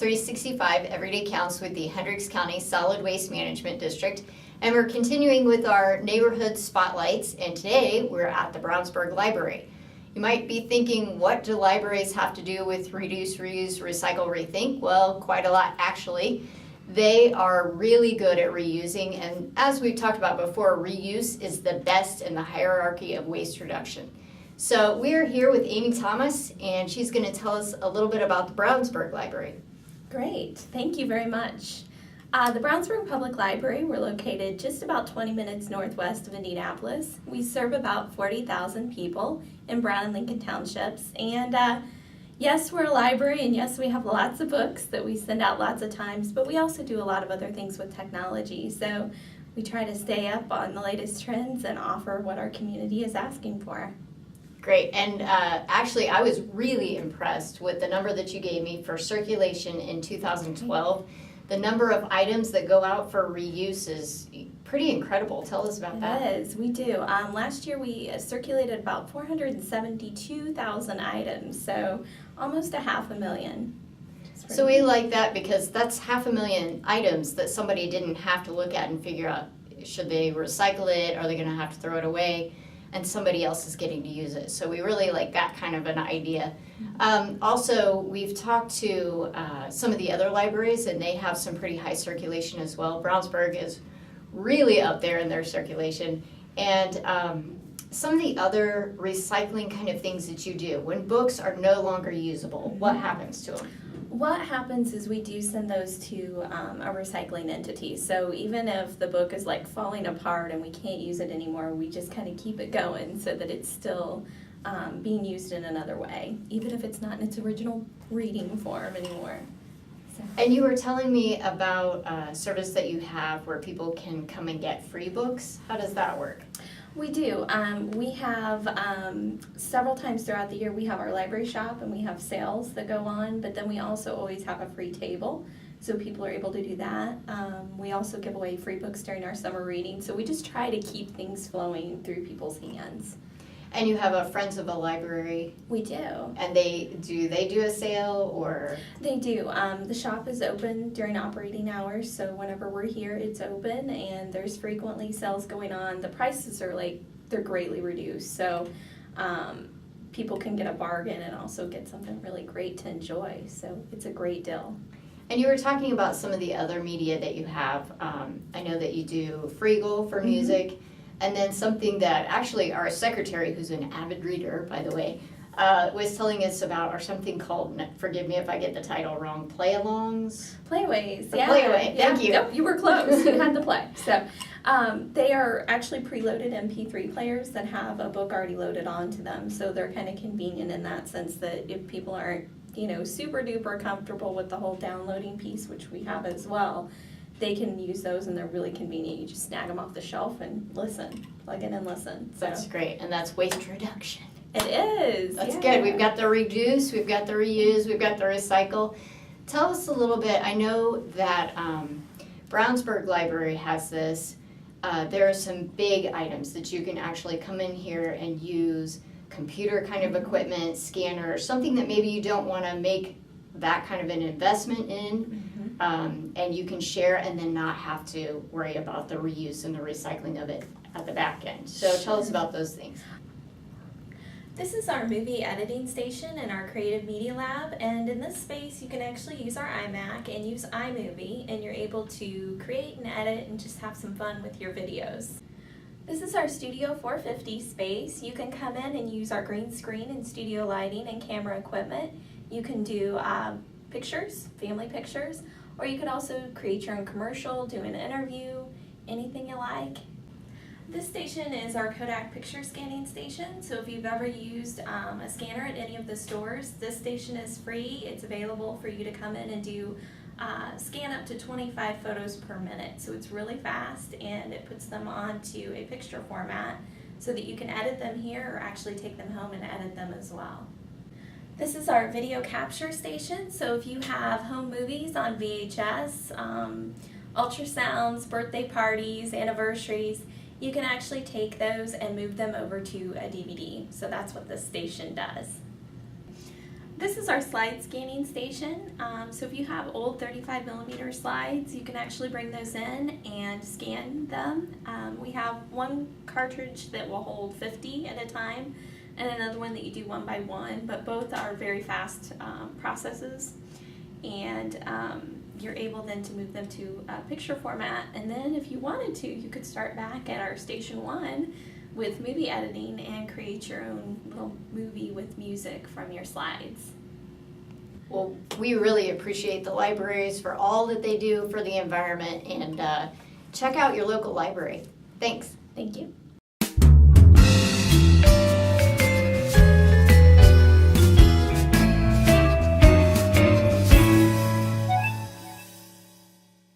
365 Everyday Counts with the Hendricks County Solid Waste Management District, and we're continuing with our neighborhood spotlights, and today we're at the Brownsburg Library. You might be thinking, what do libraries have to do with reduce, reuse, recycle, rethink? Well, quite a lot actually. They are really good at reusing, and as we've talked about before, reuse is the best in the hierarchy of waste reduction. So we are here with Amie Thomas, and she's going to tell us a little bit about the Brownsburg Library. Great, thank you very much. The Brownsburg Public Library, we're located just about 20 minutes northwest of Indianapolis. We serve about 40,000 people in Brown and Lincoln Townships, and yes, we're a library, and yes, we have lots of books that we send out lots of times, but we also do a lot of other things with technology, so we try to stay up on the latest trends and offer what our community is asking for. Great, and actually I was really impressed with the number that you gave me for circulation in 2012. The number of items that go out for reuse is pretty incredible. Tell us about that. It is, we do. Last year we circulated about 472,000 items, so almost 500,000. So we like that because that's 500,000 items that somebody didn't have to look at and figure out, should they recycle it, are they going to have to throw it away, and somebody else is getting to use it. So we really like that kind of an idea. Also, we've talked to some of the other libraries, and they have some pretty high circulation as well. Brownsburg is really up there in their circulation. And some of the other recycling kind of things that you do, when books are no longer usable, what happens to them? What happens is we do send those to a recycling entity. So even if the book is like falling apart and we can't use it anymore, we just kind of keep it going so that it's still being used in another way, even if it's not in its original reading form anymore. So. And you were telling me about a service that you have where people can come and get free books. How does that work? We do. We have several times throughout the year, we have our library shop and we have sales that go on, but then we also always have a free table, so people are able to do that. We also give away free books during our summer reading, so we just try to keep things flowing through people's hands. And you have a Friends of the Library. We do. And they do a sale, or? They do. The shop is open during operating hours, so whenever we're here, it's open, and there's frequently sales going on. The prices are they're greatly reduced, so people can get a bargain and also get something really great to enjoy, so it's a great deal. And you were talking about some of the other media that you have. I know that you do Freegal for music. And then something that actually our secretary, who's an avid reader, by the way, was telling us about, or something called, forgive me if I get the title wrong, play-alongs? Playaways, yeah. Playaway, thank you. Nope, you were close. You had the play. So they are actually preloaded MP3 players that have a book already loaded onto them. So they're kind of convenient in that sense that if people aren't, super duper comfortable with the whole downloading piece, which we have as well, they can use those, and they're really convenient. You just snag them off the shelf and listen, plug in and listen. So. That's great, and that's waste reduction. It is. That's good. We've got the reduce, we've got the reuse, we've got the recycle. Tell us a little bit. I know that Brownsburg Library has this. There are some big items that you can actually come in here and use, computer kind of equipment, scanner, something that maybe you don't want to make that kind of an investment in. And you can share and then not have to worry about the reuse and the recycling of it at the back end. So tell us about those things. This is our movie editing station in our creative media lab, and in this space you can actually use our iMac and use iMovie, and you're able to create and edit and just have some fun with your videos. This is our Studio 450 space. You can come in and use our green screen and studio lighting and camera equipment. You can do pictures, family pictures, or you could also create your own commercial, do an interview, anything you like. This station is our Kodak picture scanning station, so if you've ever used a scanner at any of the stores, this station is free. It's available for you to come in and do scan up to 25 photos per minute, so it's really fast, and it puts them onto a picture format so that you can edit them here or actually take them home and edit them as well. This is our video capture station, so if you have home movies on VHS, ultrasounds, birthday parties, anniversaries, you can actually take those and move them over to a DVD. So that's what this station does. This is our slide scanning station. So if you have old 35mm slides, you can actually bring those in and scan them. We have one cartridge that will hold 50 at a time, and another one that you do one by one, but both are very fast processes. And you're able then to move them to a picture format, and then if you wanted to, you could start back at our station 1 with movie editing and create your own little movie with music from your slides. Well, we really appreciate the libraries for all that they do for the environment, and check out your local library. Thanks. Thank you.